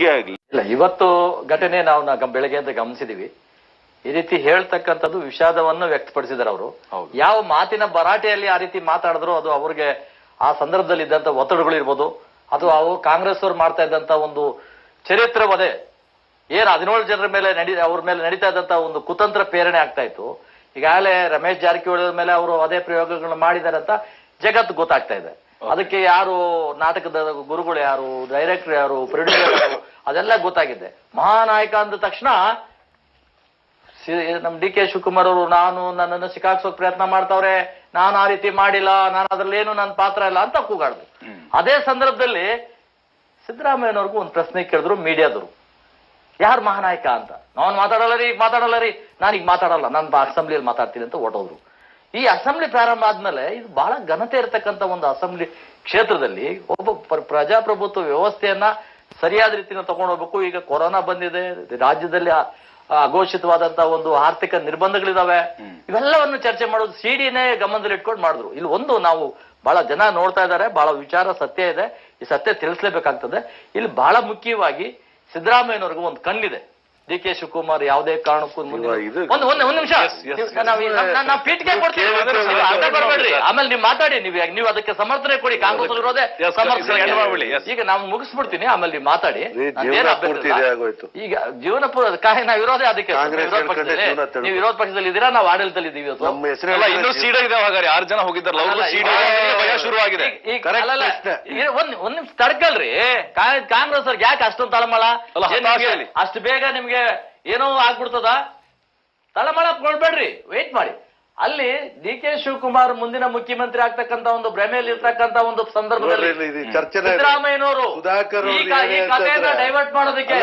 ಬಗ್ಗೆ ಆಗ್ಲಿ. ಇಲ್ಲ, ಇವತ್ತು ಘಟನೆ ನಾವು ಬೆಳಗ್ಗೆಯಿಂದ ಗಮನಿಸಿದೀವಿ. ಈ ರೀತಿ ಹೇಳ್ತಕ್ಕಂಥದ್ದು ವಿಷಾದವನ್ನು ವ್ಯಕ್ತಪಡಿಸಿದ್ದಾರೆ ಅವರು. ಯಾವ ಮಾತಿನ ಭರಾಟೆಯಲ್ಲಿ ಆ ರೀತಿ ಮಾತಾಡಿದ್ರು ಅದು ಅವ್ರಿಗೆ ಆ ಸಂದರ್ಭದಲ್ಲಿ ಇದ್ದಂತ ಒತ್ತಡಗಳು ಇರ್ಬೋದು, ಅದು ಅವರು ಕಾಂಗ್ರೆಸ್ ಅವ್ರು ಮಾಡ್ತಾ ಇದ್ದಂತ ಒಂದು ಚರಿತ್ರೆ ವಧೆ ಏನ್ 17 ಜನರ ಮೇಲೆ ಅವ್ರ ಮೇಲೆ ನಡೀತಾ ಇದ್ದಂತ ಒಂದು ಕುತಂತ್ರ ಪ್ರೇರಣೆ ಆಗ್ತಾ ಇತ್ತು. ಈಗಾಗಲೇ ರಮೇಶ್ ಜಾರಕಿಹೊಳಿ ಮೇಲೆ ಅವರು ಅದೇ ಪ್ರಯೋಗಗಳನ್ನ ಮಾಡಿದ್ದಾರೆ ಅಂತ ಜಗತ್ತು ಗೊತ್ತಾಗ್ತಾ ಇದೆ. ಅದಕ್ಕೆ ಯಾರು ನಾಟಕದ ಗುರುಗಳು ಯಾರು, ಡೈರೆಕ್ಟರ್ ಯಾರು, ಪ್ರೊಡ್ಯೂಸರ್ ಯಾರು, ಅದೆಲ್ಲ ಗೊತ್ತಾಗಿದೆ. ಮಹಾನಾಯಕ ಅಂದ ತಕ್ಷಣ ನಮ್ ಡಿ ಕೆ ಶಿವಕುಮಾರ್ ಅವರು ನನ್ನನ್ನು ಸಿಕ್ಕಾಕ್ಸೋಕ್ ಪ್ರಯತ್ನ ಮಾಡ್ತಾವ್ರೆ, ನಾನು ಆ ರೀತಿ ಮಾಡಿಲ್ಲ, ನಾನು ಅದ್ರಲ್ಲಿ ಏನು ನನ್ನ ಪಾತ್ರ ಇಲ್ಲ ಅಂತ ಕೂಗಾಡ್ದು. ಅದೇ ಸಂದರ್ಭದಲ್ಲಿ ಸಿದ್ದರಾಮಯ್ಯನವ್ರಿಗೂ ಒಂದು ಪ್ರಶ್ನೆ ಕೇಳಿದ್ರು ಮೀಡಿಯಾದವರು, ಯಾರು ಮಹಾನಾಯಕ ಅಂತ. ನಾನು ಮಾತಾಡಲ್ಲ ರೀ ನಾನೀಗ ಮಾತಾಡಲ್ಲ, ನಾನು ಅಸೆಂಬ್ಲಿಯಲ್ಲಿ ಮಾತಾಡ್ತೀನಿ ಅಂತ ಹೊರಟೋದ್ರು. ಈ ಅಸೆಂಬ್ಲಿ ಪ್ರಾರಂಭ ಆದ್ಮೇಲೆ ಇದು ಬಹಳ ಘನತೆ ಇರತಕ್ಕಂತ ಒಂದು ಅಸೆಂಬ್ಲಿ ಕ್ಷೇತ್ರದಲ್ಲಿ ಒಬ್ಬ ಪ್ರಜಾಪ್ರಭುತ್ವ ವ್ಯವಸ್ಥೆಯನ್ನ ಸರಿಯಾದ ರೀತಿಯಿಂದ ತಗೊಂಡು ಹೋಗ್ಬೇಕು. ಈಗ ಕೊರೋನಾ ಬಂದಿದೆ, ರಾಜ್ಯದಲ್ಲಿ ಅಘೋಷಿತವಾದಂತಹ ಒಂದು ಆರ್ಥಿಕ ನಿರ್ಬಂಧಗಳಿದಾವೆ, ಇವೆಲ್ಲವನ್ನು ಚರ್ಚೆ ಮಾಡೋದು ಸಿಡಿನೇ ಗಮನದಲ್ಲಿ ಇಟ್ಕೊಂಡು ಮಾಡಿದ್ರು. ಇಲ್ಲಿ ಒಂದು ನಾವು ಬಹಳ ಜನ ನೋಡ್ತಾ ಇದ್ದಾರೆ, ಬಹಳ ವಿಚಾರ ಸತ್ಯ ಇದೆ, ಈ ಸತ್ಯ ತಿಳಿಸ್ಲೇಬೇಕಾಗ್ತದೆ. ಇಲ್ಲಿ ಬಹಳ ಮುಖ್ಯವಾಗಿ ಸಿದ್ದರಾಮಯ್ಯನವ್ರಿಗೂ ಒಂದು ಕಣ್ಣಿದೆ. ಡಿ ಕೆ ಶಿವಕುಮಾರ್ ಯಾವುದೇ ಕಾರಣಕ್ಕೂ ಒಂದು ನಿಮಿಷ ನಾವು ಪೀಠಿಗೆ ಕೊಡ್ತೀವಿ, ಆಮೇಲೆ ನೀವು ಮಾತಾಡಿ, ನೀವು ಅದಕ್ಕೆ ಸಮರ್ಥನೆ ಕೊಡಿ. ಕಾಂಗ್ರೆಸ್ ಇರೋದೇ ಸಮರ್ಥನೆ. ಈಗ ನಾವು ಮುಗಿಸ್ಬಿಡ್ತೀನಿ, ಆಮೇಲೆ ನೀವು ಮಾತಾಡಿ. ಈಗ ಜೀವನ ನಾವು ಇರೋದೇ ಅದಕ್ಕೆ. ನೀವು ವಿರೋಧ ಪಕ್ಷದಲ್ಲಿ ಇದ್ದೀರಾ, ನಾವು ಆಡಳಿತದಲ್ಲಿ ಇದ್ದೀವಿ. ಇನ್ನೂ ಸೀಡ ಇದೆ, 6 ಜನ ಹೋಗಿದ್ದಾರಲ್ಲ, ಶುರುವಾಗಿದೆ. ಒಂದ್ ನಿಮಿಷ ತಡ್ಕಲ್ರಿ. ಕಾಂಗ್ರೆಸ್ ಅವ್ರಿಗೆ ಯಾಕೆ ಅಷ್ಟೊಂದು ತಳಮಳ? ಅಷ್ಟು ಬೇಗ ನಿಮ್ಗೆ ಏನೋ ಆಗ್ಬಿಡ್ತದ? ತಳಮಳ ಕೊಡ್ಬೇಡ್ರಿ, ವೇಟ್ ಮಾಡಿ. ಅಲ್ಲಿ ಡಿ ಕೆ ಶಿವಕುಮಾರ್ ಮುಂದಿನ ಮುಖ್ಯಮಂತ್ರಿ ಆಗ್ತಕ್ಕಂತ ಒಂದು ಭ್ರಮೆಯಲ್ಲಿ ಇರ್ತಕ್ಕಂತ ಒಂದು ಸಂದರ್ಭದಲ್ಲಿ ಸಿದ್ದರಾಮಯ್ಯನವರು ಈ ಕಥೆಯನ್ನ ಡೈವರ್ಟ್ ಮಾಡೋದಕ್ಕೆ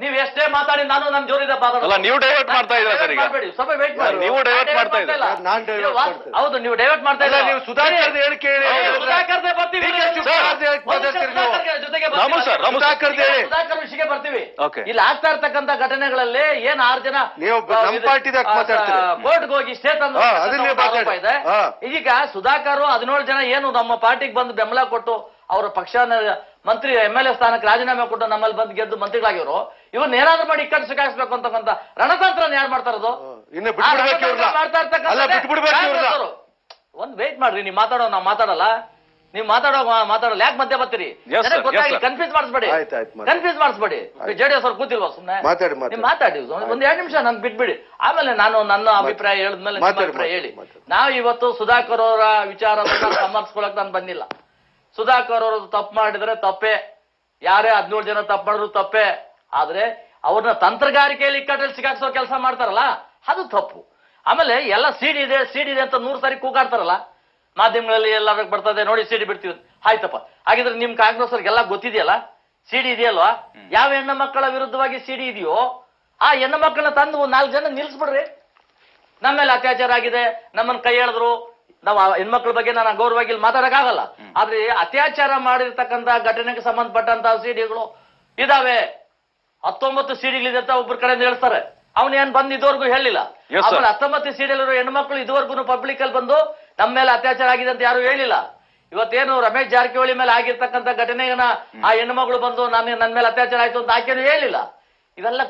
ನೀವು ಎಷ್ಟೇ ಮಾತಾಡಿ ನಾನು ನಮ್ ಜೋರಿದ ನೀವು ಡೈವರ್ಟ್ ಮಾಡ್ತಾ ಇದ್ದೀರಾ, ಸ್ವಲ್ಪ ವೇಟ್ ಮಾಡಿ. ನೀವು ಡೈವರ್ಟ್ ಮಾಡ್ತಾ ಇದ್ದೀರಾ. ಹೌದು, ನೀವು ಡೈವರ್ಟ್ ಮಾಡ್ತಾ ಇದ್ದೀರಾ. ನೀವು ಸುಧಾಕರ್ ಹೇಳಿಕೆ ಸುಧಾಕರ್ ವಿಷಯಕ್ಕೆ ಬರ್ತೀವಿ. ಇಲ್ಲಿ ಆಗ್ತಾ ಇರ್ತಕ್ಕಂಥ ಘಟನೆಗಳಲ್ಲಿ ಏನ್ 6 ಜನ ಕೋರ್ಟ್ಗೆ ಹೋಗಿ ಸ್ಟೇ ತಂದು ಇದೆ. ಈಗ ಸುಧಾಕರ್ 17 ಜನ ಏನು ನಮ್ಮ ಪಾರ್ಟಿಗೆ ಬಂದು ಬೆಂಬಲ ಕೊಟ್ಟು ಅವರ ಪಕ್ಷ ಮಂತ್ರಿ MLA ಸ್ಥಾನಕ್ಕೆ ರಾಜೀನಾಮೆ ಕೊಟ್ಟು ನಮ್ಮಲ್ಲಿ ಬಂದು ಗೆದ್ದು ಮಂತ್ರಿಗಳಾಗಿರೋ, ಇವನ್ನ ಏನಾದ್ರೂ ಮಾಡಿ ಇಕ್ಕಟ್ಟು ಸಿಕ್ಕಾಕ್ಸ್ಬೇಕು ಅಂತಕ್ಕಂಥ ರಣತಂತ್ರ ಯಾರು ಮಾಡ್ತಾ ಇರೋದು? ಒಂದ್ ವೇಟ್ ಮಾಡ್ರಿ. ನೀವು ಮಾತಾಡೋ, ನಾವು ಮಾತಾಡಲ್ಲ. ನೀವು ಮಾತಾಡಲ್ಲ, ಯಾಕೆ ಮಧ್ಯ ಬರ್ತೀರಿ? ಕನ್ಫ್ಯೂಸ್ ಮಾಡಿಸ್ಬೇಡಿ, ಕನ್ಫ್ಯೂಸ್ ಮಾಡಿಸ್ಬೇಡಿ. JDS ಅವ್ರು ಕೂತಿಲ್ವಾ ಸುಮ್ಮನೆ? ಮಾತಾಡಿ ಒಂದ್ 2 ನಿಮಿಷ ನನ್ ಬಿಟ್ಬಿಡಿ. ಆಮೇಲೆ ನಾನು ನನ್ನ ಅಭಿಪ್ರಾಯ ಹೇಳಿದ್ಮೇಲೆ ಅಭಿಪ್ರಾಯ ಹೇಳಿ. ನಾವು ಇವತ್ತು ಸುಧಾಕರ್ ಅವರ ವಿಚಾರವನ್ನ ಸಮರ್ಥಿಸ್ಕೊಳಕ್ ನಾನು ಬಂದಿಲ್ಲ. ಸುಧಾಕರ್ ಅವರು ತಪ್ಪು ಮಾಡಿದ್ರೆ ತಪ್ಪೇ, ಯಾರೇ 17 ಜನ ತಪ್ಪು ಮಾಡಿದ್ರು ತಪ್ಪೇ. ಆದ್ರೆ ಅವ್ರನ್ನ ತಂತ್ರಗಾರಿಕೆಯಲ್ಲಿ ಇಕ್ಕಟ್ಟಲ್ಲಿ ಸಿಗಾಕ್ಸೋ ಕೆಲಸ ಮಾಡ್ತಾರಲ್ಲ, ಅದು ತಪ್ಪು. ಆಮೇಲೆ ಎಲ್ಲ ಸಿಡಿ ಇದೆ ಅಂತ 100 ಸಾರಿ ಕೂಗಾಡ್ತಾರಲ್ಲ ಮಾಧ್ಯಮಗಳಲ್ಲಿ, ಎಲ್ಲರಿಗೆ ಬರ್ತದೆ ನೋಡಿ ಸಿಡಿ ಬಿಡ್ತೀವಿ. ಆಯ್ತಪ್ಪ, ಹಾಗಿದ್ರೆ ನಿಮ್ ಕಾಂಗ್ರೆಸ್ ಅವ್ರಿಗೆಲ್ಲ ಗೊತ್ತಿದೆಯಲ್ಲ ಸಿಡಿ ಇದೆಯಲ್ವಾ? ಯಾವ ಹೆಣ್ಣು ಮಕ್ಕಳ ವಿರುದ್ಧವಾಗಿ ಸಿಡಿ ಇದೆಯೋ ಆ ಹೆಣ್ಣು ಮಕ್ಕಳನ್ನ ತಂದು 4 ಜನ ನಿಲ್ಸ್ಬಿಡ್ರಿ. ನಮ್ಮ ಮೇಲೆ ಅತ್ಯಾಚಾರ ಆಗಿದೆ, ನಮ್ಮನ್ನ ಕೈ ಎಳೆದ್ರು. ನಾವು ಹೆಣ್ಮಕ್ಳ ಬಗ್ಗೆ ನಾನು ಗೌರವವಾಗಿ ಇಲ್ಲಿ ಮಾತಾಡಕ್ಕಾಗಲ್ಲ. ಆದ್ರೆ ಅತ್ಯಾಚಾರ ಮಾಡಿರ್ತಕ್ಕಂಥ ಘಟನೆಗೆ ಸಂಬಂಧಪಟ್ಟಂತಹ ಸಿಡಿಗಳು ಇದಾವೆ. 19 ಸಿಡಿಗಳಿದೆ ಅಂತ ಒಬ್ಬರ ಕಡೆಯಿಂದ ಹೇಳ್ತಾರೆ. ಅವನು ಏನ್ ಬಂದು ಇದುವರೆಗೂ ಹೇಳಿಲ್ಲ. ಆಮೇಲೆ 19 ಸಿಡಿಯಲ್ಲಿರೋ ಹೆಣ್ಮಕ್ಳು ಇದುವರೆಗೂ ಪಬ್ಲಿಕ್ ಅಲ್ಲಿ ಬಂದು ನಮ್ಮ ಮೇಲೆ ಅತ್ಯಾಚಾರ ಆಗಿದೆ ಅಂತ ಯಾರು ಹೇಳಿಲ್ಲ. ಇವತ್ತೇನು ರಮೇಶ್ ಜಾರಕಿಹೊಳಿ ಮೇಲೆ ಆಗಿರ್ತಕ್ಕಂಥ ಘಟನೆಗನ್ನ ಆ ಹೆಣ್ಮಗಳು ಬಂದು ನನ್ನ ಮೇಲೆ ಅತ್ಯಾಚಾರ ಆಯ್ತು ಅಂತ ಆಕೆನು ಹೇಳಿಲ್ಲ. ಇವೆಲ್ಲ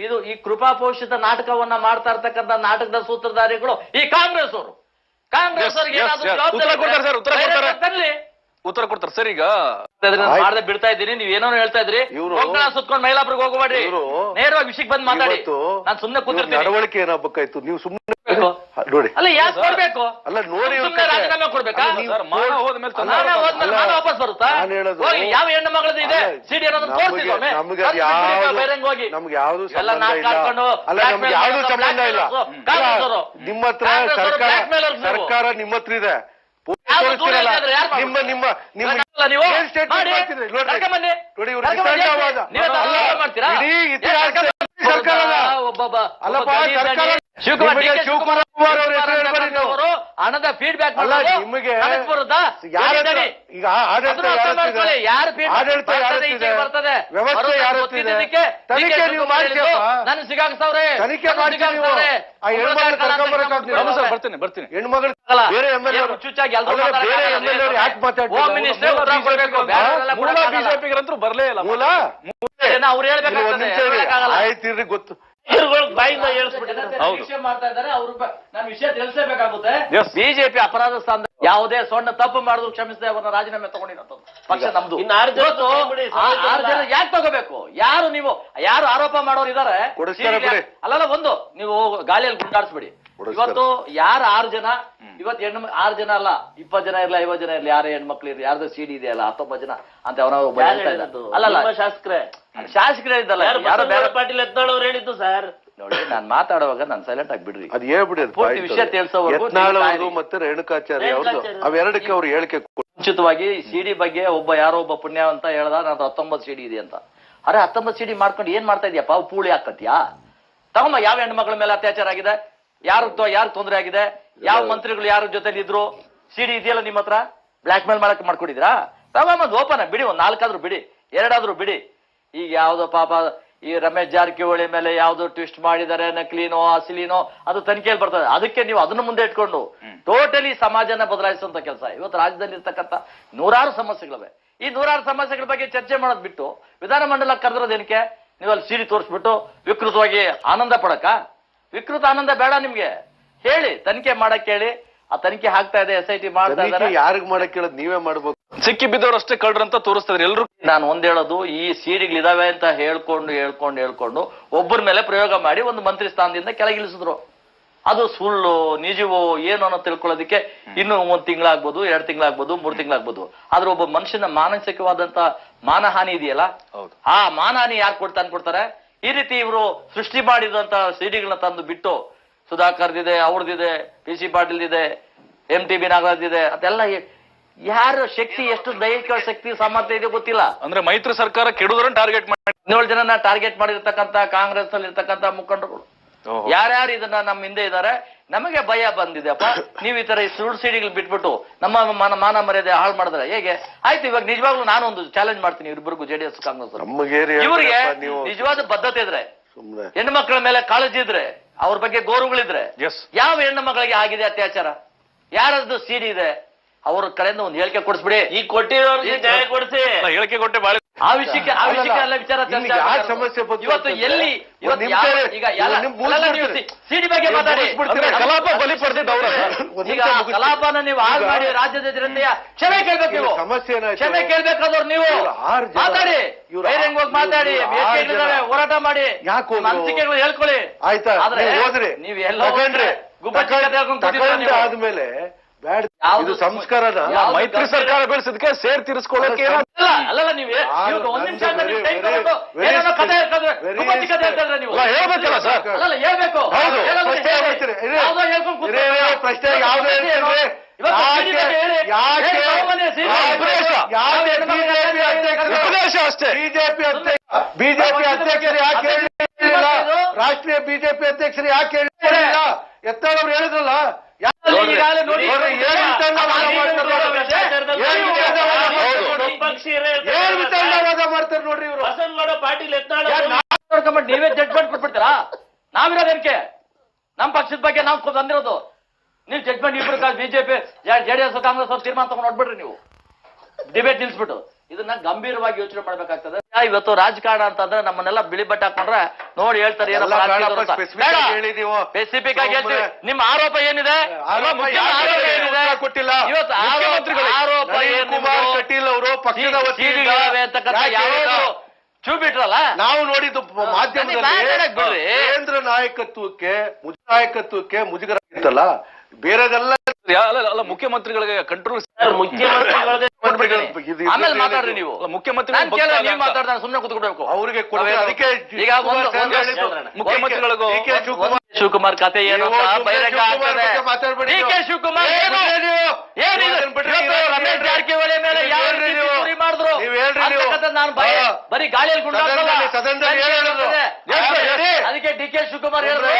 ಇದು ಈ ಕೃಪಾಪೋಷಿತ ನಾಟಕವನ್ನ ಮಾಡ್ತಾ ಇರ್ತಕ್ಕಂಥ ನಾಟಕದ ಸೂತ್ರಧಾರಿಗಳು ಈ ಕಾಂಗ್ರೆಸ್ ಅವರು. ಕಾಂಗ್ರೆಸ್ ಅವರಿಗೆ ಉತ್ತರ ಕೊಡ್ತಾರೆ ಸರ್. ಈಗ ಮಾಡದೆ ಬಿಡ್ತಾ ಇದ್ದೀನಿ, ನೀವ್ ಏನೋ ಹೇಳ್ತಾ ಇದ್ರಿ. ಸುತ್ಕೊಂಡು ಮೈಲಾಪುರಿಗೆ ಹೋಗಬೇಡಿ, ನೇರವಾಗಿ ವಿಷಯಕ್ಕೆ ಬಂದು ಮಾತಾಡಿ. ನಾನು ಸುಮ್ಮನೆ ಕೂತಿರ್ತೀನಿ. ನಡವಳಿಕೆ ಏನಾಗಬೇಕಾಯ್ತು? ನೀವು ಸುಮ್ಮನೆ ನೋಡಿ, ಅಲ್ಲ ಯಾಕೆ ಕೊಡ್ಬೇಕು? ಅಲ್ಲ ನೋಡಿ, ರಾಜೀನಾಮೆ ಕೊಡ್ಬೇಕಾ? ವಾಪಸ್ ಬರುತ್ತಾ? ಯಾವ ಹೆಣ್ಣು ಮಗಳದ್ದು ಇದೆ ಸಿಡಿ ಅನ್ನೋದು ತೋರಿಸಿದ್ವಿ. ನಮ್ಗೆ ಯಾವ್ದು ಸಂಬಂಧ ಇಲ್ಲ. ನಿಮ್ಮ ಹತ್ರ ಸರ್ಕಾರ ನಿಮ್ಮ ಹತ್ರ ಇದೆ. ಹಣದ ಫೀಡ್ಬ್ಯಾಕ್ ನಿಮಗೆ ಈಗ ಬರ್ತದೆ, ತನಿಖೆ ನೀವು ಮಾಡಿ, ನಾನು ಸಿಗಾಕ್ಸವ್ರೆ, ತನಿಖೆ ಮಾಡಿ. ಬರ್ತೀನಿ ಹೆಣ್ಮಗಳು ಬೇರೆ MLA ಅವರು ಚುಚ್ಚಾಗಿ ಬೇರೆ MLA ಅವರು ಯಾಕೆ ಮಾತಾಡ್ತಾರೆ? ಹೋಮ್ ಮಿನಿಸ್ಟರ್ ಉತ್ತರ ಕೊಡ್ಬೇಕು. ಬಿಜೆಪಿಗರಂತೂ ಬರ್ಲೇ ಇಲ್ಲ. ಮೂಲ ಅವ್ರು ಹೇಳ್ಬೇಕಾಗ್ತದೆ. ಆಯ್ತಿರ್ರಿ ಗೊತ್ತು. ಬಾಯಿಂದ ಹೇಳಿಸ್ಬಿಟ್ಟಿದ್ದಾರೆ. ವಿಷಯ ಮಾಡ್ತಾ ಇದ್ದಾರೆ. ಅವ್ರು ನಾನು ವಿಷಯ ತಿಳಿಸಬೇಕಾಗುತ್ತೆ. ಬಿಜೆಪಿ ಅಪರಾಧ ಸ್ಥಾನ ಯಾವುದೇ ಸಣ್ಣ ತಪ್ಪು ಮಾಡಿದ್ರು ಕ್ಷಮಿಸದೆ ಅವರನ್ನ ರಾಜೀನಾಮೆ ತಗೊಂಡಿರೋದು ಪಕ್ಷ ನಮ್ದು. ಇನ್ನು 6 ಜನ ಯಾಕೆ ತಗೋಬೇಕು? ಯಾರು ನೀವು ಯಾರು ಆರೋಪ ಮಾಡೋರು ಇದಾರೆ ಅಲ್ಲಲ್ಲ, ಒಂದು ನೀವು ಗಾಳಿಯಲ್ಲಿ ಗುಂಡಾಡಿಸ್ಬಿಡಿ. ಇವತ್ತು ಯಾರು 6 ಜನ, ಇವತ್ತು 6 ಜನ ಅಲ್ಲ, 20 ಜನ ಇರ್ಲಿ, 50 ಜನ ಇರ್ಲಿ, ಯಾರೇ ಹೆಣ್ಮಕ್ಳು ಇರ್ಲಿ, ಯಾರ್ದು ಸಿಡಿ ಇದೆಯಲ್ಲ 19 ಜನ ಅಂತ ಅವನ ಅಲ್ಲಲ್ಲ ಶಾಸಕರೇ ಇದ್ದಲ್ಲ, ಯಾರು ಬೇರೆ ಪಾಟೀಲ್ ಯತ್ನಾಳ್ ಅವ್ರು ಹೇಳಿದ್ದು ಸರ್. ನೋಡಿ, ನಾನ್ ಮಾತಾಡುವಾಗ ನಾನು ಸೈಲೆಂಟ್ ಆಗಿ ಬಿಡ್ರಿ. ಅದು ಹೇಳ್ಬಿಡಿ. ಪೂರ್ತಿ ವಿಷಯ ತಿಳಿಸೋವರೆಗೂ ಮತ್ತೆ ರೇಣುಕಾಚಾರ್ಯ ಅವ್ರದ್ದು ಅವೆರಡಕ್ಕೆ ಅವ್ರು ಹೇಳಿಕೆ ಮುಂಚಿತವಾಗಿ ಸಿಡಿ ಬಗ್ಗೆ ಯಾರೋ ಒಬ್ಬ ಪುಣ್ಯವಂತ ಹೇಳ್ದ, ನಾನು 19 ಸಿಡಿ ಇದೆ ಅಂತ. ಅರೆ 19 ಸಿಡಿ ಮಾಡ್ಕೊಂಡು ಏನ್ ಮಾಡ್ತಾ ಇದೀಯಪ್ಪ? ಪೂಳಿ ಹಾಕತ್ಯಾ? ತಗೊಂಬ. ಯಾವ ಹೆಣ್ಮಕ್ಳ ಮೇಲೆ ಅತ್ಯಾಚಾರ ಆಗಿದೆ, ಯಾರು ತೊಂದರೆ ಆಗಿದೆ, ಯಾವ ಮಂತ್ರಿಗಳು ಯಾರ ಜೊತೆಲಿ ಇದ್ರು, ಸಿಡಿ ಇದೆಯಲ್ಲ ನಿಮ್ಮ ಹತ್ರ, ಬ್ಲಾಕ್ ಮೇಲ್ ಮಾಡಕ್ ಮಾಡ್ಕೊಂಡಿದ್ರಾ? ತಗೊಂಬಂದ್ ಓಪನ್ ಬಿಡಿ, 1 4 ಆದ್ರೂ ಬಿಡಿ, 2 ಆದ್ರೂ ಬಿಡಿ. ಈಗ ಯಾವ್ದೋ ಪಾಪ ಈ ರಮೇಶ್ ಜಾರಕಿಹೊಳಿ ಮೇಲೆ ಯಾವ್ದು ಟ್ವಿಸ್ಟ್ ಮಾಡಿದ್ದಾರೆ, ನಕಲಿನೋ ಅಸಲಿನೋ, ಅದು ತನಿಖೆಯಲ್ಲಿ ಬರ್ತದೆ. ಅದಕ್ಕೆ ನೀವು ಅದನ್ನು ಮುಂದೆ ಇಟ್ಕೊಂಡು ಟೋಟಲಿ ಸಮಾಜನ ಬದಲಾಯಿಸುವಂತ ಕೆಲಸ. ಇವತ್ತು ರಾಜ್ಯದಲ್ಲಿ ಇರ್ತಕ್ಕಂಥ 100 ಸಮಸ್ಯೆಗಳಿವೆ. ಈ 100 ಸಮಸ್ಯೆಗಳ ಬಗ್ಗೆ ಚರ್ಚೆ ಮಾಡೋದ್ ಬಿಟ್ಟು ವಿಧಾನಮಂಡಲ ಕರೆದಿರೋದೇನಕ್ಕೆ? ನೀವು ಅಲ್ಲಿ ಸಿಡಿ ತೋರಿಸ್ಬಿಟ್ಟು ವಿಕೃತವಾಗಿ ಆನಂದ ಪಡಕ? ವಿಕೃತ ಆನಂದ ಬೇಡ ನಿಮ್ಗೆ. ಹೇಳಿ, ತನಿಖೆ ಮಾಡಕ್ ಹೇಳಿ. ಆ ತನಿಖೆ ಆಗ್ತಾ ಇದೆ, SIT ಮಾಡ್ತಾ ಇದ್ದಾರೆ. ಯಾರಿಗ್ ಮಾಡಕ್ ಹೇಳೋದು? ನೀವೇ ಮಾಡ್ಬೇಕು. ಸಿಕ್ಕಿ ಬಿದ್ದವ್ರು ಅಷ್ಟೇ ಕಳ್ರಂತ ತೋರಿಸ್ತಾರೆ ಎಲ್ರು. ನಾನು ಒಂದ್ ಹೇಳೋದು, ಈ ಸಿಡಿಗಳಿದಾವೆ ಅಂತ ಹೇಳ್ಕೊಂಡು ಒಬ್ಬರ ಮೇಲೆ ಪ್ರಯೋಗ ಮಾಡಿ ಒಂದು ಮಂತ್ರಿ ಸ್ಥಾನದಿಂದ ಕೆಳಗಿಳಿಸಿದ್ರು. ಅದು ಸುಳ್ಳು ನಿಜವೋ ಏನು ಅನ್ನೋ ತಿಳ್ಕೊಳ್ಳೋದಕ್ಕೆ ಇನ್ನು 1 ತಿಂಗಳಾಗ್ಬೋದು, 2 ತಿಂಗಳಾಗ್ಬೋದು, 3 ತಿಂಗಳಾಗ್ಬೋದು. ಆದ್ರೆ ಒಬ್ಬ ಮನುಷ್ಯನ ಮಾನಸಿಕವಾದಂತ ಮಾನಹಾನಿ ಇದೆಯಲ್ಲ, ಆ ಮಾನಹಾನಿ ಯಾರು ಕೊಡ್ತಾರೆ? ಈ ರೀತಿ ಇವರು ಸೃಷ್ಟಿ ಮಾಡಿದಂತ ಸಿಡಿಗಳನ್ನ ತಂದು ಬಿಟ್ಟು, ಸುಧಾಕರ್ದಿದೆ, ಅವ್ರದಿದೆ, PC ಪಾಟೀಲ್ ಇದೆ, MTB ನಾಗರಾಜ್ ಇದೆ, ಅದೆಲ್ಲ ಯಾರು ಶಕ್ತಿ, ಎಷ್ಟು ದೈಹಿಕ ಶಕ್ತಿ ಸಾಮರ್ಥ್ಯ ಇದೆ ಗೊತ್ತಿಲ್ಲ. ಅಂದ್ರೆ ಮೈತ್ರಿ ಸರ್ಕಾರ ಕೆಡುವುದನ್ನು ಟಾರ್ಗೆಟ್ ಮಾಡಿ 17 ಜನನ ಟಾರ್ಗೆಟ್ ಮಾಡಿರ್ತಕ್ಕಂಥ ಕಾಂಗ್ರೆಸ್ ನಲ್ಲಿ ಇರ್ತಕ್ಕಂಥ ಮುಖಂಡರುಗಳು ಯಾರ್ಯಾರು ಇದನ್ನ ನಮ್ಮ ಹಿಂದೆ ಇದ್ದಾರೆ. ನಮಗೆ ಭಯ ಬಂದಿದೆಪ್ಪ, ನೀವು ಈ ತರ ಸುಳ್ಳು ಸಿಡಿಗಳು ಬಿಟ್ಬಿಟ್ಟು ನಮ್ಮ ಮಾನ ಮರ್ಯಾದೆ ಹಾಳು ಮಾಡಿದ್ರೆ ಹೇಗೆ? ಆಯ್ತು, ಇವಾಗ ನಿಜವಾಗ್ಲೂ ನಾನು ಒಂದು ಚಾಲೆಂಜ್ ಮಾಡ್ತೀನಿ ಇಬ್ಬರಿಗೂ, JDS ಕಾಂಗ್ರೆಸ್. ಇವ್ರಿಗೆ ನಿಜವಾದ ಬದ್ಧತೆ ಇದ್ರೆ, ಹೆಣ್ಣು ಮಕ್ಕಳ ಮೇಲೆ ಕಾಳಜಿ ಇದ್ರೆ, ಅವ್ರ ಬಗ್ಗೆ ಗೌರವಗಳಿದ್ರೆ, ಯಾವ ಹೆಣ್ಣು ಮಕ್ಕಳಿಗೆ ಆಗಿದೆ ಅತ್ಯಾಚಾರ, ಯಾರದ್ದು ಸಿಡಿ ಇದೆ, ಅವ್ರ ಕಡೆಯಿಂದ ಒಂದು ಹೇಳಿಕೆ ಕೊಡಿಸ್ಬಿಡಿ. ಈ ಕೊಟ್ಟಿರೋರಿಗೆ ನ್ಯಾಯ ಕೊಡಿಸಿ. ಹೇಳಿಕೆ ಕೊಟ್ಟೆ ಬಾಳೆ ಆ ವಿಷಯಕ್ಕೆ ಎಲ್ಲ ವಿಚಾರ ಚರ್ಚೆ. ಇವತ್ತು ಎಲ್ಲಿ ಸಿಡಿ ಬಗ್ಗೆ ಮಾತಾಡಿ, ಕಲಾಪ ಬಲಿ ಪಡೆದಿದ್ದವ್ರ. ಈಗ ಕಲಾಪನ ನೀವು ಹಾಳು ಮಾಡಿ ರಾಜ್ಯದ ಜನತೆಯ ಕ್ಷಮೆ ಕೇಳ್ಬೇಕು. ನೀವು ಕ್ಷಮೆ ಕೇಳ್ಬೇಕಾದವ್ರು ನೀವು ಮಾತಾಡಿ, ಬಹಿರಂಗ ಹೋಗಿ ಮಾತಾಡಿ, ಹೋರಾಟ ಮಾಡಿ, ಅನಿಸಿಕೆಗಳು ಹೇಳ್ಕೊಳ್ಳಿ. ಆಯ್ತಾ? ಆದ್ರೆ ನೀವು ಎಲ್ಲ ಆದ್ಮೇಲೆ ಇದು ಸಂಸ್ಕಾರದ ಮೈತ್ರಿ ಸರ್ಕಾರ ಬೆಳೆಸಿದಕ್ಕೆ ಸೇರ್ ತೀರಿಸ್ಕೊಳ್ಳೋಕೆ ಅಲ್ಲಲ್ಲ. ನೀವು ಒಂದ್ ನಿಮಿಷ ಹೇಳ್ಬೇಕಲ್ಲ ಸರ್. ಅಲ್ಲ ಹೇಳ್ಬೇಕು. ಪ್ರಶ್ನೆ ಉಪದೇಶ ಅಷ್ಟೇ. ಬಿಜೆಪಿ ಅಧ್ಯಕ್ಷರು ಯಾಕೆ ಹೇಳಿಲ್ಲ? ರಾಷ್ಟ್ರೀಯ ಬಿಜೆಪಿ ಅಧ್ಯಕ್ಷರು ಯಾಕೆ ಹೇಳಿಲ್ಲ? ಯತ್ನಾಳ್ ಹೇಳಿದ್ರಲ್ಲ, ಮಾಡ್ತಾರೆ ನೋಡ್ರಿ ಇವರು. ಪಾಟೀಲ್ ಯತ್ನಾಳ್ ನೀವೇ ಜಡ್ಜ್ಮೆಂಟ್ ಕೊಟ್ಬಿಡ್ತೀರಾ? ನಾವಿರೋದೇನಕ್ಕೆ? ನಮ್ ಪಕ್ಷದ ಬಗ್ಗೆ ನಾವು ತಂದಿರೋದು. ನೀವು ಜಡ್ಜ್ಮೆಂಟ್ ಇಬ್ರು ಬಿಜೆಪಿ JDS ಕಾಂಗ್ರೆಸ್ ಅವ್ರು ತೀರ್ಮಾನ ತಗೊಂಡು ನೋಡ್ಬಿಡ್ರಿ. ನೀವು ಡಿಬೇಟ್ ನಿಲ್ಸ್ಬಿಟ್ಟು ಇದನ್ನ ಗಂಭೀರವಾಗಿ ಯೋಚನೆ ಮಾಡ್ಬೇಕಾಗ್ತದೆ. ಇವತ್ತು ರಾಜಕಾರಣ ಅಂತಂದ್ರೆ ನಮ್ಮನ್ನೆಲ್ಲ ಬಿಳಿ ಬಟ್ಟೆ ಹಾಕೊಂಡ್ರೆ ನೋಡಿ ಹೇಳ್ತಾರೆ ಸ್ಪೆಸಿಫಿಕ್ ಆಗಿ ಹೇಳ್ತೀವಿ. ನಿಮ್ಮ ಆರೋಪ ಏನಿದೆ? ಕೊಟ್ಟಿಲ್ಲ. ಇವತ್ತು ಆರೋಪ ಕಟೀಲ್ ಅವರು ಪಕ್ಷದ ಚೂ ಬಿಟ್ರಲ್ಲ. ನಾವು ನೋಡಿದ್ದು ಮಾಧ್ಯಮದಲ್ಲಿ ಕೇಂದ್ರ ನಾಯಕತ್ವಕ್ಕೆ ಮುಜುಗರ ಇತ್ತಲ್ಲ, ಬೇರೆದೆಲ್ಲ ಅಲ್ಲ. ಮುಖ್ಯಮಂತ್ರಿಗಳಿಗೆ ಕಂಟ್ರೋಲ್ ಆಮೇಲೆ ಮಾತಾಡ್ರಿ ನೀವು. ಮುಖ್ಯಮಂತ್ರಿ ಮಾತಾಡ್ತಾರೆ, ಸುಮ್ಮನೆ ಕೂತ್ಕೊಡ್ಬೇಕು. ಅವ್ರಿಗೆ ಅದಕ್ಕೆ ಈಗ ಮುಖ್ಯಮಂತ್ರಿಗಳಿಗೂ ಶಿವಕುಮಾರ್ ಕತೆ ಏನು ಬಹಿರಂಗ ಆಗ್ತದೆ. ಶಿವಕುಮಾರ್ ರಮೇಶ್ ಜಾರಕಿಹೊಳಿ ಮೇಲೆ ಯಾವ ರೀತಿ ಮಾಡಿದ್ರು ನಾನು ಬರೀ ಗಾಳಿಯಲ್ಲಿ ಅದಕ್ಕೆ DK ಶಿವಕುಮಾರ್ ಹೇಳಿದ್ರು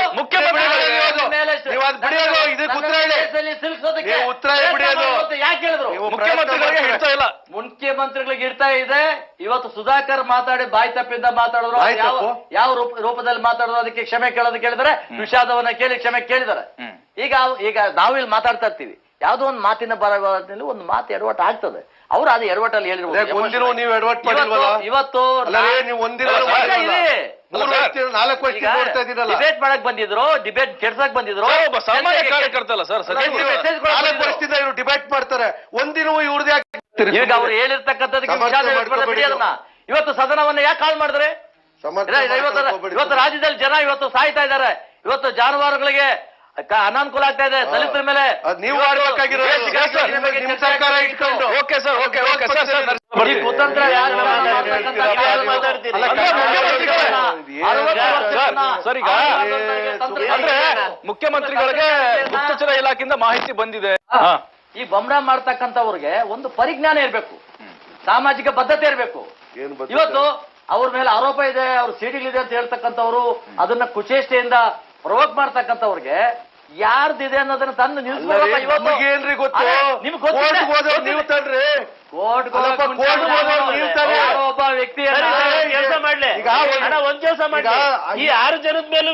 ಯಾಕೆ ಹೇಳಿದ್ರು? ಮುಖ್ಯಮಂತ್ರಿಗಳಿಗೆ ಇಡ್ತಾ ಇದೆ. ಇವತ್ತು ಸುಧಾಕರ್ ಮಾತಾಡಿ ಬಾಯಿ ತಪ್ಪಿಂದ ಮಾತಾಡಿದ್ರು, ಯಾವ ರೂಪದಲ್ಲಿ ಮಾತಾಡಿದ್ರು, ಅದಕ್ಕೆ ಕ್ಷಮೆ ಕೇಳೋದಕ್ಕೆ ಕೇಳಿದರೆ ವಿಷಾದವನ್ನ ಕೇಳಿ ಕ್ಷಮೆ ಕೇಳಿದ್ದಾರೆ. ಈಗ ಈಗ ನಾವು ಇಲ್ಲಿ ಮಾತಾಡ್ತಾ ಇರ್ತೀವಿ, ಯಾವ್ದೋ ಒಂದು ಮಾತಿನ ಬರದಲ್ಲಿ ಒಂದು ಮಾತು ಎಡವಟ್ ಆಗ್ತದೆ. ಅವ್ರು ಅದು ಎಡವಟ್ಟಲ್ಲಿ ಹೇಳಿರ್ಬೋದು. ಒಂದಿನ ನೀವು ಎಡವಟ್ ಮಾಡಿಲ್ವಲ್ಲ ಇವತ್ತು ನೀವು ಒಂದಿನ ಡಿಬೇಟ್ ಮಾಡಕ್ ಬಂದಿದ್ರು, ಡಿಬೇಟ್ ಕೆಡ್ಸಕ್ ಬಂದಿದ್ರು. ಸಾಮಾನ್ಯ ಕಾರ್ಯಕರ್ತ ಅಲ್ಲ ಸರ್, 4 ವರ್ಷದಿಂದ ಇವರು ಡಿಬೇಟ್ ಮಾಡ್ತಾರೆ. ಒಂದಿನವೂ ಇವ್ರದ್ದು ಯಾಕೆ ಈಗ ಅವ್ರು ಹೇಳಿರ್ತಕ್ಕಂಥದಕ್ಕೆ ಬಿಡಿ ಅದನ್ನ. ಇವತ್ತು ಸದನವನ್ನ ಯಾಕೆ ಹಾಳು ಮಾಡಿದ್ರೆ? ಇವತ್ತು ರಾಜ್ಯದಲ್ಲಿ ಜನ ಇವತ್ತು ಸಾಯ್ತಾ ಇದ್ದಾರೆ. ಇವತ್ತು ಜಾನುವಾರುಗಳಿಗೆ ಅನಾನುಕೂಲ ಆಗ್ತಾ ಇದೆ. ದಲಿತರ ಮೇಲೆ ನೀವು ಆಡ್ಬೇಕಾಗಿರೋ ಸರ್ಕಾರ ಇಟ್ಕೊಂಡು ಈ ಕುತಂತ್ರ ಯಾರು ಸರ್, ಈಗ ಅಂದ್ರೆ ಮುಖ್ಯಮಂತ್ರಿಗಳಿಗೆ ಗುಪ್ತಚರ ಇಲಾಖೆಯಿಂದ ಮಾಹಿತಿ ಬಂದಿದೆ. ಈ ಬಮ್ರಾ ಮಾಡ್ತಕ್ಕಂಥವ್ರಿಗೆ ಒಂದು ಪರಿಜ್ಞಾನ ಇರ್ಬೇಕು, ಸಾಮಾಜಿಕ ಬದ್ಧತೆ ಇರ್ಬೇಕು. ಇವತ್ತು ಅವ್ರ ಮೇಲೆ ಆರೋಪ ಇದೆ, ಅವ್ರ ಸಿಡಿಲಿದೆ ಅಂತ ಹೇಳ್ತಕ್ಕಂಥವ್ರು ಅದನ್ನ ಕುಚೇಷ್ಟೆಯಿಂದ ಪ್ರವೋಕ್ ಮಾಡ್ತಕ್ಕಂಥವ್ರಿಗೆ ಯಾರ್ದಿದೆ ಅನ್ನೋದನ್ನ ತಂದು ಏನ್ರಿ ಗೊತ್ತು? ನೀವು ತನ್ರಿ ಒಬ್ಬ ವ್ಯಕ್ತಿ ಕೆಲಸ ಮಾಡ್ಲಿ. ಒಂದ್ ಕೆಲಸ ಮಾಡ್ಲಿ, ಈ 6 ಜನದ ಮೇಲೂ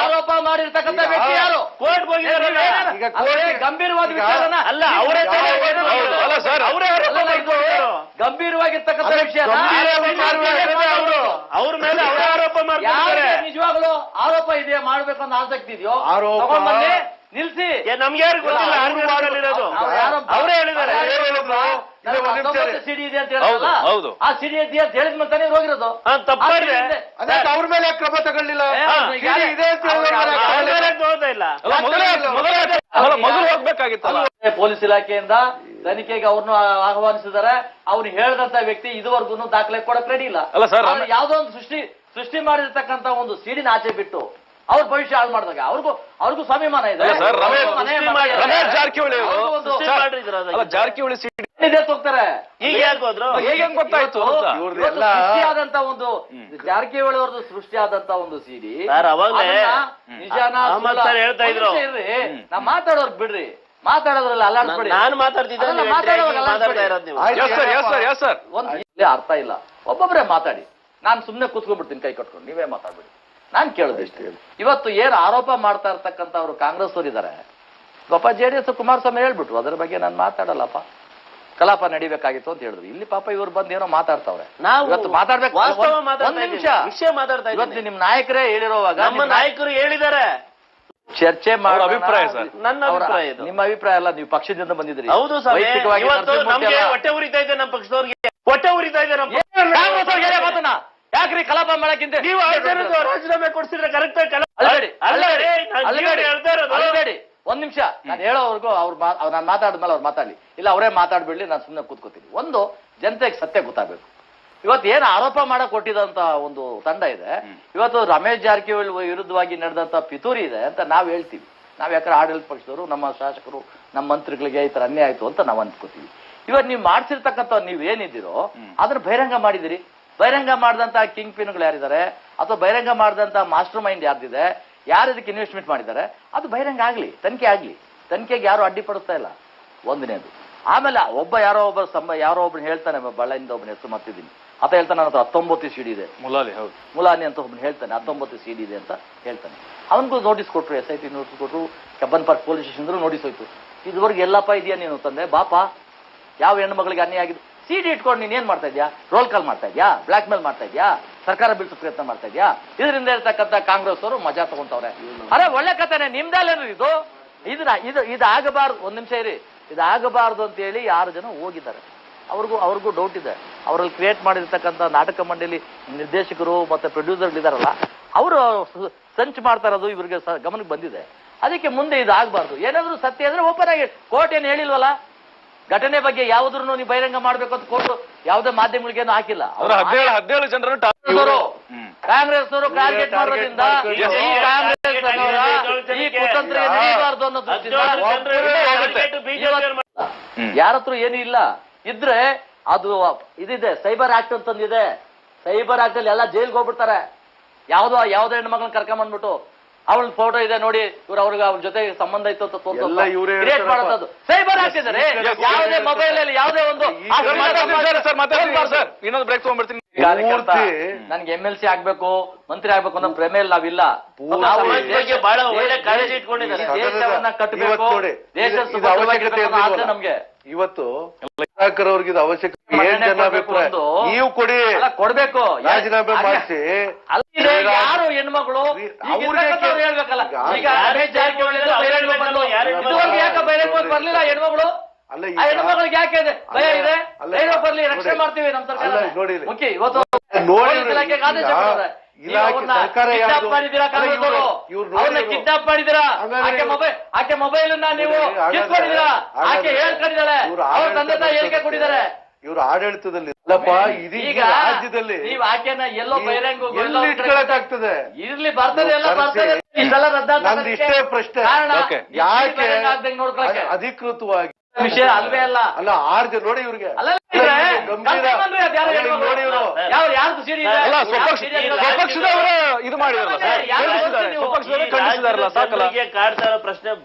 ಆರೋಪ ಮಾಡಿರ್ತಕ್ಕಂಥ ವ್ಯಕ್ತಿ ಯಾರು? ಕೋರ್ಟ್ ಗಂಭೀರವಾದ ವಿಚಾರನ ಅಲ್ಲ, ಅವರೇ ಗಂಭೀರವಾಗಿರ್ತಕ್ಕಂಥ ವಿಷಯ ಅವ್ರ ಮೇಲೆ ಅವರೇ ಆರೋಪ ಮಾಡ್ತಾರೆ. ನಿಜವಾಗ್ಲೂ ಆರೋಪ ಇದೆಯಾ, ಮಾಡ್ಬೇಕು ಅಂತ ಆಸಕ್ತಿ ಇದೆಯೋ ತಗೊಂಡ್ಬಂದು ನಿಲ್ಸಿ. ನಮ್ಗೆ ಯಾರು ಗೊತ್ತಿಲ್ಲ, ಅವರೇ ಹೇಳಿದ್ದಾರೆ. ಸಿಡಿ ಇದೆ ಅಂತ ಹೇಳಿದ್ರಲ್ಲ, ಆ ಸಿಡಿ ಇದೆಯಾ ಅಂತ ಹೇಳಿದ ಮತ್ತೆ ಹೋಗಿರೋದು ತಪ್ಪಾಗಿದೆ. ಅವ್ರ ಮೇಲೆ ಕ್ರಮ ತಗೊಳ್ಳಿಲ್ಲ, ಇದೆ ಅಂತ ಇಲ್ಲ. ಮೊದಲು ಹೋಗ್ಬೇಕಾಗಿತ್ತಲ್ಲ. ಪೊಲೀಸ್ ಇಲಾಖೆಯಿಂದ ತನಿಖೆಗೆ ಅವ್ರನ್ನು ಆಹ್ವಾನಿಸಿದ್ದಾರೆ. ಅವ್ರು ಹೇಳಿದಂತ ವ್ಯಕ್ತಿ ಇದುವರೆಗೂ ದಾಖಲೆ ಕೊಡಕ್ ರೆಡಿ ಇಲ್ಲ. ಅಲ್ಲ ಸರ್, ಯಾವ್ದೋ ಒಂದು ಸೃಷ್ಟಿ ಮಾಡಿರ್ತಕ್ಕಂಥ ಒಂದು ಸಿಡಿನ ಆಚೆ ಬಿಟ್ಟು ಅವ್ರ ಭವಿಷ್ಯ ಹಾಳು ಮಾಡಿದಾಗ ಅವ್ರಿಗೂ ಸ್ವಾಭಿಮಾನ ಇದೆ. ರಮೇಶ್ ಜಾರಕಿಹೊಳಿ ಜಾರಕಿಹೊಳಿ ಹೋಗ್ತಾರೆ. ಈಗ ಯಾಕೆ ಹೋದ್ರು? ಹೇಗೆ ಗೊತ್ತಾಯ್ತು? ಸೃಷ್ಟಿಯಾದಂತ ಒಂದು ಜಾರಕಿಹೊಳಿ ಅವ್ರದ್ದು ಸೃಷ್ಟಿಯಾದಂತ ಒಂದು ಸಿಡಿ ನಿಜಾನ ಹೇಳ್ತಾ ಇದ್ರು. ನಾ ಮಾತಾಡೋರ್ ಬಿಡ್ರಿ, ಮಾತಾಡೋದ್ರಲ್ಲಿ ಅಲ್ಲಾಡ್ಬೇಡಿ. ನಾನು ಮಾತಾಡ್ತಿದ್ದೆ, ಒಂದು ಅರ್ಥ ಇಲ್ಲ. ಒಬ್ಬೊಬ್ಬರೇ ಮಾತಾಡಿ, ನಾನು ಸುಮ್ನೆ ಕೂತ್ಕೊಂಡ್ಬಿಡ್ತೀನಿ ಕೈ ಕಟ್ಕೊಂಡು, ನೀವೇ ಮಾತಾಡ್ಬಿಡಿ. ನಾನ್ ಕೇಳೋದಿಷ್ಟೇ. ಇವತ್ತು ಏನ್ ಆರೋಪ ಮಾಡ್ತಾ ಇರ್ತಕ್ಕಂಥ ಅವರು ಕಾಂಗ್ರೆಸ್ ಅವರು ಇದ್ದಾರೆ, ಪಾಪ JDS ಕುಮಾರಸ್ವಾಮಿ ಹೇಳ್ಬಿಟ್ರು ಅದ್ರ ಬಗ್ಗೆ ನಾನು ಮಾತಾಡಲ್ಲಪ್ಪ, ಕಲಾಪ ನಡಿಬೇಕಾಗಿತ್ತು ಅಂತ ಹೇಳಿದ್ರು. ಇಲ್ಲಿ ಪಾಪ ಇವ್ರು ಬಂದು ಏನೋ ಮಾತಾಡ್ತಾವ್ರೆ. ಇವತ್ತು ಮಾತಾಡ್ಬೇಕು, ಒಂದ್ ನಿಮಿಷ ವಿಷಯ ಮಾತಾಡ್ತಾ ಇವತ್ತು ನಿಮ್ ನಾಯಕರೇ ಹೇಳಿರೋವಾಗ ನಮ್ಮ ನಾಯಕರು ಹೇಳಿದ್ದಾರೆ, ಚರ್ಚೆ ಮಾಡೋ ಅಭಿಪ್ರಾಯ ಸರ್. ನನ್ನ ಅಭಿಪ್ರಾಯ ಇದು. ನಿಮ್ಮ ಅಭಿಪ್ರಾಯ ಅಲ್ಲ, ನೀವು ಪಕ್ಷದಿಂದ ಬಂದಿದ್ರಿ. ಹೌದು ಸರ್, ಇವತ್ತು ನಮ್ಗೆ ಹೊಟ್ಟೆ ಉರಿತಾ ಇದೆ, ನಮ್ಮ ಪಕ್ಷದವ್ರಿಗೆ ಹೊಟ್ಟೆ ಉರಿತಾ ಇದೆ. ಮಾತನ್ನ ಯಾಕ್ರಿ ಕಲಾಪ ಮಾಡಕ್ಕಿಂತ ನೀವು ರಾಜೀನಾಮೆ ಕೊಡ್ಸಿದ್ರೆ ಕರೆಕ್ಟ್ ಅಲ್ಬೇಡಿ. ಒಂದ್ ನಿಮಿಷ ನಾನು ಹೇಳೋವರೆಗೂ ನಾನು ಮಾತಾಡಿದ್ಮೇಲೆ ಅವ್ರು ಮಾತಾಡ್ಲಿ, ಇಲ್ಲ ಅವರೇ ಮಾತಾಡ್ಬಿಡ್ಲಿ, ನಾನು ಸುಮ್ಮನೆ ಕೂತ್ಕೋತೀನಿ. ಒಂದು ಜನತೆಗೆ ಸತ್ಯ ಗೊತ್ತಾಗಬೇಕು. ಇವತ್ತು ಏನು ಆರೋಪ ಮಾಡಕ್ ಕೊಟ್ಟಿದಂತ ಒಂದು ತಂಡ ಇದೆ, ಇವತ್ತು ರಮೇಶ್ ಜಾರಕಿಹೊಳಿ ವಿರುದ್ಧವಾಗಿ ನಡೆದಂತ ಪಿತೂರಿ ಇದೆ ಅಂತ ನಾವ್ ಹೇಳ್ತೀವಿ. ನಾವ್ ಯಾಕಂದ್ರೆ ಆಡಳಿತ ಪಕ್ಷದವರು, ನಮ್ಮ ಶಾಸಕರು, ನಮ್ಮ ಮಂತ್ರಿಗಳಿಗೆ ಈ ತರ ಅನ್ಯಾಯ ಆಯ್ತು ಅಂತ ನಾವ್ ಅಂದ್ಕೋತೀವಿ. ಇವತ್ತು ನೀವು ಮಾಡ್ಸಿರ್ತಕ್ಕಂಥ ನೀವ್ ಏನಿದ್ದೀರೋ ಅದನ್ನ ಬಹಿರಂಗ ಮಾಡಿದಿರಿ. ಬಹಿರಂಗ ಮಾಡಿದಂತ ಕಿಂಗ್ ಪಿನ್ಗಳು ಯಾರಿದ್ದಾರೆ, ಅಥವಾ ಬಹಿರಂಗ ಮಾಡಿದಂತ ಮಾಸ್ಟರ್ ಮೈಂಡ್ ಯಾರ್ದಿದೆ, ಯಾರು ಇದಕ್ಕೆ ಇನ್ವೆಸ್ಟ್ಮೆಂಟ್ ಮಾಡಿದ್ದಾರೆ, ಅದು ಬಹಿರಂಗ ಆಗ್ಲಿ, ತನಿಖೆ ಆಗ್ಲಿ. ತನಿಖೆಗೆ ಯಾರು ಅಡ್ಡಿಪಡಿಸ್ತಾ ಇಲ್ಲ, ಒಂದನೇದು. ಆಮೇಲೆ ಯಾರೋ ಒಬ್ಬರು ಹೇಳ್ತಾನೆ, ಬಳ್ಳಾಯಿಂದ ಒಬ್ಬನ ಹೆಸರು ಮರ್ತಿದ್ದೀನಿ, ಆತ ಹೇಳ್ತಾನೆ ನನ್ನ ಹತ್ರ 19 ಸಿಡಿ ಇದೆ, ಮುಲಾನಿ ಅಂತ ಒಬ್ಬನು ಹೇಳ್ತಾನೆ 19 ಸಿಡಿ ಇದೆ ಅಂತ ಹೇಳ್ತಾನೆ. ಅವನಿಗೂ ನೋಟಿಸ್ ಕೊಟ್ರು, SIT ನೋಟಿಸ್ ಕೊಟ್ರು, Cubbon park police station notice ಹೋಯ್ತು. ಇದುವರೆಗೆ ಎಲ್ಲಪ್ಪ ಇದೆಯಾ ನೀನು ತಂದೆ, ಬಾಪ ಯಾವ ಹೆಣ್ಣು ಮಗಳಿಗೆ ಅನ್ಯಾಯ ಆಗಿದೆ, ಸಿಡಿ ಇಟ್ಕೊಂಡು ನೀನ್ ಏನ್ ಮಾಡ್ತಾ ಇದ್ಯಾ, ರೋಲ್ ಕಾಲ್ ಮಾಡ್ತಾ ಇದ್ಯಾ, ಬ್ಲಾಕ್ ಮೇಲ್ ಮಾಡ್ತಾ ಇದ್ಯಾ, ಸರ್ಕಾರ ಬೀಳ್ಸೋ ಪ್ರಯತ್ನ ಮಾಡ್ತಾ ಇದ್ಯಾ. ಇದರಿಂದ ಇರ್ತಕ್ಕಂಥ ಕಾಂಗ್ರೆಸ್ ಅವರು ಮಜಾ ತಗೊಂತವ್ರೆ. ಅರೆ ಒಳ್ಳೆ ಕಥೆನೆ, ನಿಮ್ದಲ್ಲೇನು ಇದು, ಇದಾಗಬಾರ್ದು. ಒಂದ್ ನಿಮಿಷ ಇರಿ, ಇದಾಗಬಾರ್ದು ಅಂತ ಹೇಳಿ 6 ಜನ ಹೋಗಿದ್ದಾರೆ. ಅವ್ರಿಗೂ ಡೌಟ್ ಇದೆ. ಅವರಲ್ಲಿ ಕ್ರಿಯೇಟ್ ಮಾಡಿರ್ತಕ್ಕಂಥ ನಾಟಕ ಮಂಡಳಿ ನಿರ್ದೇಶಕರು ಮತ್ತೆ ಪ್ರೊಡ್ಯೂಸರ್ ಇದಾರಲ್ಲ, ಅವರು ಸಂಚು ಮಾಡ್ತಾ ಇರೋದು ಇವ್ರಿಗೆ ಗಮನಕ್ಕೆ ಬಂದಿದೆ. ಅದಕ್ಕೆ ಮುಂದೆ ಇದಾಗಬಾರ್ದು. ಏನಾದ್ರೂ ಸತ್ಯ ಅಂದ್ರೆ ಓಪನ್ ಆಗಿ, ಕೋರ್ಟ್ ಏನು ಹೇಳಿಲ್ವಲ್ಲ, ಘಟನೆ ಬಗ್ಗೆ ಯಾವ್ದ್ರು ನೀವು ಬಹಿರಂಗ ಮಾಡ್ಬೇಕು ಅಂತ ಕೋರ್ಟ್ ಯಾವುದೇ ಮಾಧ್ಯಮಗಳಿಗೇನು ಹಾಕಿಲ್ಲ. 17 ಜನರನ್ನು ಕಾಂಗ್ರೆಸ್ನವರು ಟಾರ್ಗೆಟ್ ಮಾಡೋದ್ರಿಂದ ಈ ಕುತಂತ್ರ ನಡೀಬಾರ್ದು ಅನ್ನೋ ದೃಷ್ಟಿಯಿಂದ ಯಾರತ್ರ ಏನೂ ಇಲ್ಲ. ಇದ್ರೆ ಅದು ಇದಿದೆ, ಸೈಬರ್ ಆಕ್ಟ್ ಅಂತಂದಿದೆ. ಸೈಬರ್ ಆಕ್ಟ್ ಅಲ್ಲಿ ಎಲ್ಲ ಜೈಲ್ಗೆ ಹೋಗ್ಬಿಡ್ತಾರೆ. ಯಾವ್ದೋ ಹೆಣ್ಮಗಳನ್ನ ಕರ್ಕೊಂಡ್ಬಂದ್ಬಿಟ್ಟು ಅವಳ ಫೋಟೋ ಇದೆ ನೋಡಿ, ಅವ್ರ ಜೊತೆ ಸಂಬಂಧ ಇತ್ತು ಅಂತ ಕ್ರಿಯೇಟ್ ಮಾಡೋದು ಸೈಬರ್ ಆಕ್ಟ್ ಇದ್ದಾರೆ. ಯಾವುದೇ ಮೊಬೈಲ್ ಅಲ್ಲಿ ಯಾವುದೇ ಒಂದು ಇನ್ನೊಂದು ಬ್ರೇಕ್ ತಗೊಂಡ್ಬಿಡ್ತೀನಿ. ಕಾರ್ಯಕರ್ತ ಪೂರ್ತಿ ನನ್ಗೆ MLC ಆಗ್ಬೇಕು ಮಂತ್ರಿ ಆಗ್ಬೇಕು ಅನ್ನೋ ಭ್ರಮೆಯಲ್ಲಿ ನಾವಿಲ್ಲ. ನಾವು ಬಗ್ಗೆ ಬಹಳ ಒಳ್ಳೆ ಕಾಳಜಿ ಇಟ್ಕೊಂಡಿದ್ದಾರೆ. ದೇಶವನ್ನ ಕಟ್ಟಬೇಕು, ನೋಡಿ, ದೇಶದ ಇದು ಸುಭದ್ರವಾಗಿರ್ಬೇಕು ಅನ್ನೋ ಆಸೆ ಅವಶ್ಯಕತೆ ನಮ್ಗೆ. ಇವತ್ತು ಸುಧಾಕರ್ ಅವ್ರಿಗೆ ಇದು ಅವಶ್ಯಕತೆ ಏನ್ ಜನ ಅಭಿಪ್ರಾಯ ನೀವು ಕೊಡಿ, ಅಲ್ಲ, ಕೊಡ್ಬೇಕು. ರಾಜೀನಾಮೆ ಮಾಡಿಸಿ. ಅಲ್ಲಿದೆ ಯಾರು ಹೆಣ್ಮಗಳು ಹೇಳ್ಬೇಕಲ್ಲ. ಈಗ ರಮೇಶ್ ಜಾರಕಿಹೊಳಿ ಬಹಿರಂಗ ಬಂದು ಇದುವರೆಗೆ ಯಾಕೆ ಬಹಿರಂಗ ಬರ್ಲಿಲ್ಲ ಹೆಣ್ಮಗಳು? ಅಲ್ಲ ಆ ಹೆಣ್ಮಗಳಿಗೆ ಯಾಕೆ ಇದೆ ಭಯ ಇದೆ? ಧೈರ್ಯ ಬರ್ಲಿ, ರಕ್ಷಣೆ ಮಾಡ್ತೀವಿ ನಮ್ಮ ಸರ್ಕಾರ. ನೋಡಿ ಮುಖ್ಯ ಇವತ್ತು ನೋಡಿ ಇಲಾಖೆಗೆ ಆದೇಶ ಕೊಟ್ಟಿದ್ದಾರೆ. ಸರ್ಕಾರ ಕಿಡ್ನಾಪ್ ಮಾಡಿದ್ದೀರಾ ಕಾಂಗ್ರೆಸ್ನವರು, ಅವ್ರನ್ನ ಕಿಡ್ನಾಪ್ ಮಾಡಿದ್ದೀರಾ. ಆಕೆ ಮೊಬೈಲ್ ಅನ್ನ ನೀವು ಕಿತ್ಕೊಂಡಿದ್ದೀರಾ. ಆಕೆ ಹೇಳ್ಕೊಂಡಿದ್ದಾಳೆ, ಅವ್ರ ತಂದೆ ತಾಯಿ ಹೇಳಿಕೆ ಕೊಟ್ಟಿದ್ದಾರೆ. ಇವರು ಆಡಳಿತದಲ್ಲಿ ಅಲ್ಲಪ್ಪ, ಈಗ ರಾಜ್ಯದಲ್ಲಿ ನೀವು ಆಕೆನ ಎಲ್ಲೋ ಬಹಿರಂಗ ಇಟ್ಕೊಳಕ್ಕಾಗ್ತದೆ. ಇರ್ಲಿ, ಬರ್ತದೆ, ಎಲ್ಲ ಬರ್ತದೆ. ಇಷ್ಟೆಲ್ಲ ನಂದು ಇಷ್ಟೇ ಪ್ರಶ್ನೆ, ಯಾಕೆ ಅಧಿಕೃತವಾಗಿ ವಿಷಯ ಅಲ್ವೇ ಅಲ್ಲ. ಅಲ್ಲ 6 ಜನ ನೋಡಿ ಇವ್ರಿಗೆ ಗಂಭೀರ ನೋಡಿ ಇವರು ಯಾರ್ದು ಸೀರೆ ಇದೆ? ಅಲ್ಲ, ಸ್ವಪಕ್ಷದವರು ಇದು ಮಾಡಿದಾರಲ್ಲ ಸರ್, ಖಂಡಿಸಿದಾರಲ್ಲ, ಸಾಕಲ್ಲ. ಕಾಡ್ತಾ ಇರೋ ಪ್ರಶ್ನೆ